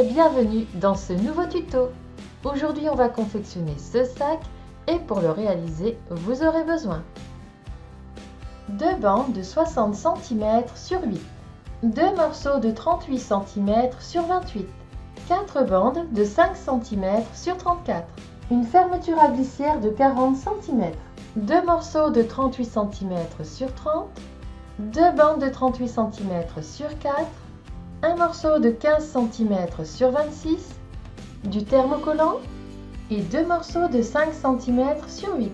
et bienvenue dans ce nouveau tuto. Aujourd'hui on va confectionner ce sac et pour le réaliser vous aurez besoin deux bandes de 60 cm sur 8, deux morceaux de 38 cm sur 28, 4 bandes de 5 cm sur 34, une fermeture à glissière de 40 cm, deux morceaux de 38 cm sur 30, deux bandes de 38 cm sur 4, un morceau de 15 cm sur 26, du thermocollant et deux morceaux de 5 cm sur 8.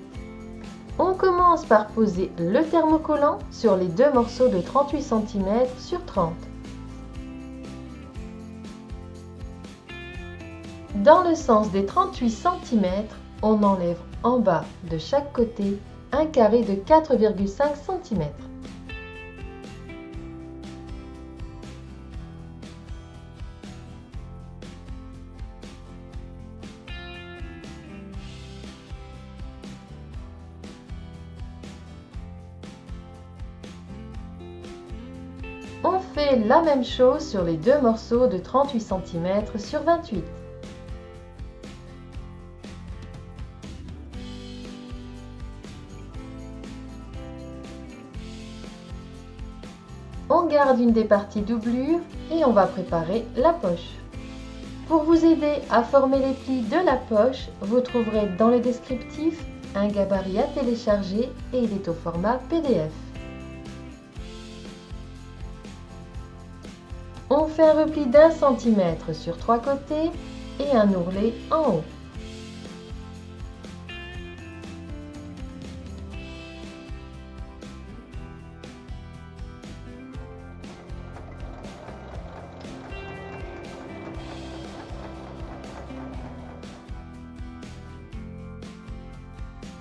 On commence par poser le thermocollant sur les deux morceaux de 38 cm sur 30. Dans le sens des 38 cm, on enlève en bas de chaque côté un carré de 4,5 cm. On fait la même chose sur les deux morceaux de 38 cm sur 28. On garde une des parties doublure et on va préparer la poche. Pour vous aider à former les plis de la poche, vous trouverez dans le descriptif un gabarit à télécharger et il est au format PDF. On fait un repli d'1 cm sur 3 côtés et un ourlet en haut.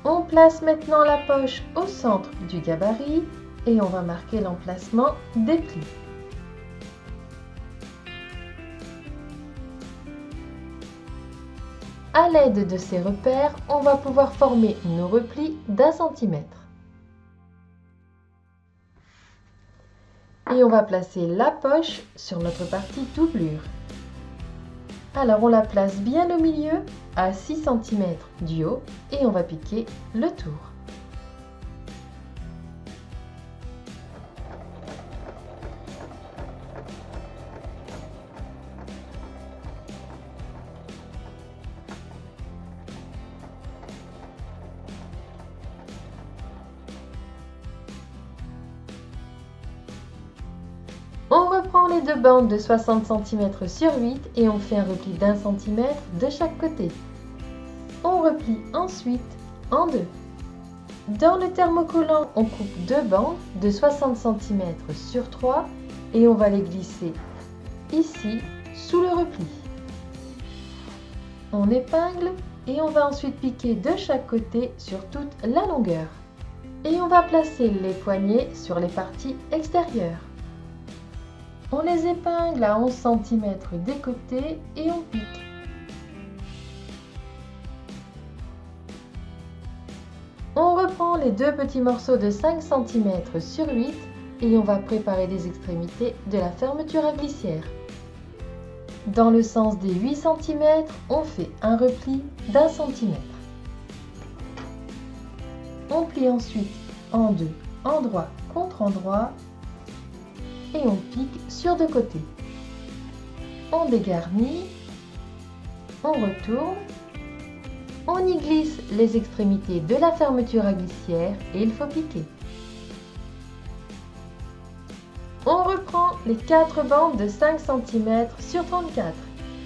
On place maintenant la poche au centre du gabarit et on va marquer l'emplacement des plis. À l'aide de ces repères, on va pouvoir former nos replis d'1 cm. Et on va placer la poche sur notre partie doublure. Alors on la place bien au milieu, à 6 cm du haut, et on va piquer le tour. On reprend les deux bandes de 60 cm sur 8 et on fait un repli d'1 cm de chaque côté. On replie ensuite en deux. Dans le thermocollant, on coupe deux bandes de 60 cm sur 3 et on va les glisser ici sous le repli. On épingle et on va ensuite piquer de chaque côté sur toute la longueur. Et on va placer les poignets sur les parties extérieures. On les épingle à 11 cm des côtés et on pique. On reprend les deux petits morceaux de 5 cm sur 8 et on va préparer les extrémités de la fermeture à glissière. Dans le sens des 8 cm, on fait un repli d'1 cm. On plie ensuite en deux, endroit contre endroit, et on pique sur deux côtés. On dégarnit, on retourne, on y glisse les extrémités de la fermeture à glissière et il faut piquer. On reprend les 4 bandes de 5 cm sur 34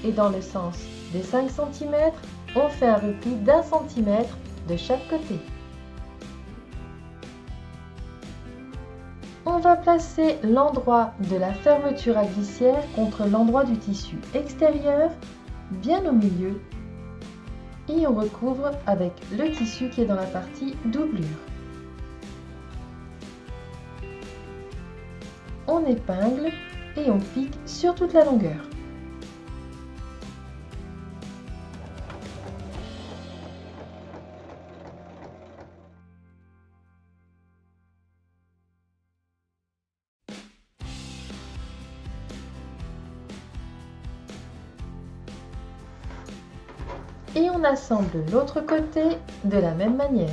et dans le sens des 5 cm, on fait un repli d'1 cm de chaque côté. On va placer l'endroit de la fermeture à glissière contre l'endroit du tissu extérieur, bien au milieu, et on recouvre avec le tissu qui est dans la partie doublure. On épingle et on pique sur toute la longueur. Et on assemble l'autre côté de la même manière.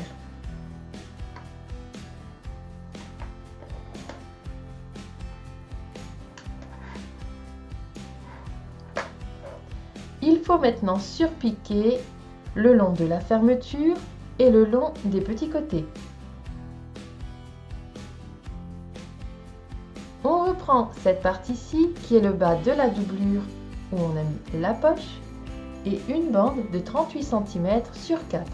Il faut maintenant surpiquer le long de la fermeture et le long des petits côtés. On reprend cette partie-ci qui est le bas de la doublure où on a mis la poche et une bande de 38 cm sur 4.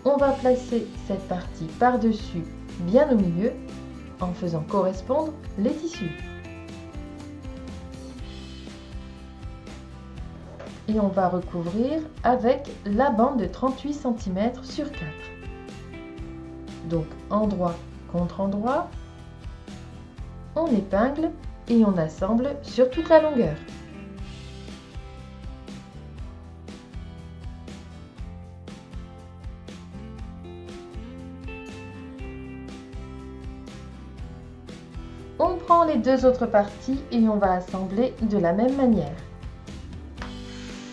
On va placer cette partie par-dessus bien au milieu en faisant correspondre les tissus. Et on va recouvrir avec la bande de 38 cm sur 4. Donc endroit contre endroit, on épingle et on assemble sur toute la longueur. On prend les deux autres parties et on va assembler de la même manière.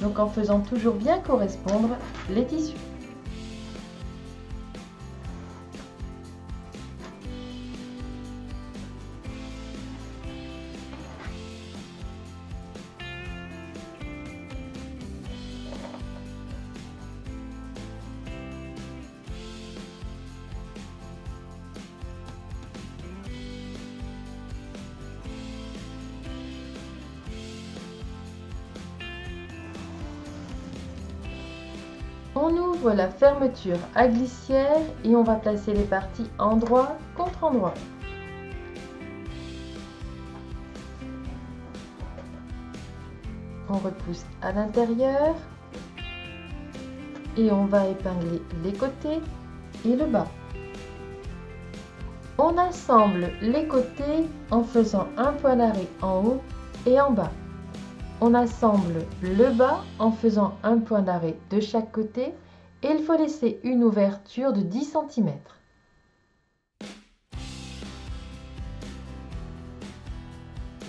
Donc en faisant toujours bien correspondre les tissus. On ouvre la fermeture à glissière et on va placer les parties endroit contre endroit. On repousse à l'intérieur et on va épingler les côtés et le bas. On assemble les côtés en faisant un point d'arrêt en haut et en bas. On assemble le bas en faisant un point d'arrêt de chaque côté et il faut laisser une ouverture de 10 cm.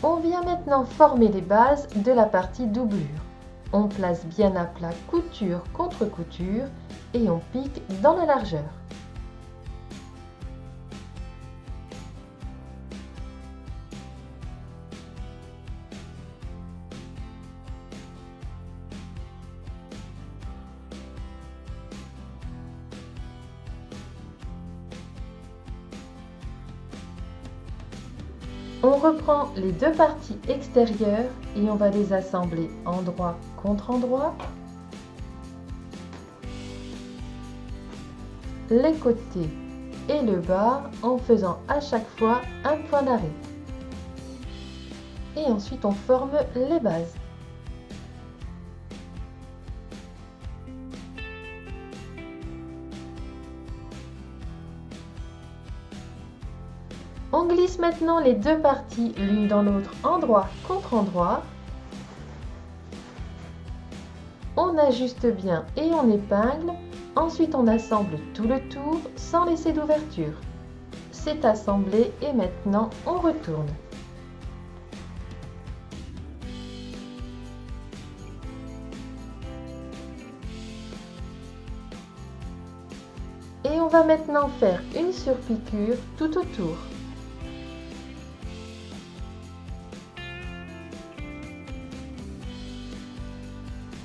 On vient maintenant former les bases de la partie doublure. On place bien à plat couture contre couture et on pique dans la largeur. On reprend les deux parties extérieures et on va les assembler endroit contre endroit, les côtés et le bas en faisant à chaque fois un point d'arrêt. Et ensuite on forme les bases. On glisse maintenant les deux parties l'une dans l'autre, endroit contre endroit. On ajuste bien et on épingle. Ensuite, on assemble tout le tour sans laisser d'ouverture. C'est assemblé et maintenant on retourne. Et on va maintenant faire une surpiqûre tout autour.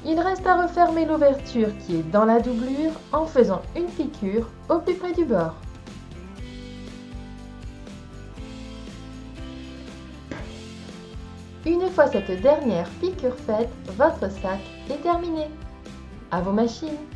Il reste à refermer l'ouverture qui est dans la doublure en faisant une piqûre au plus près du bord. Une fois cette dernière piqûre faite, votre sac est terminé. À vos machines!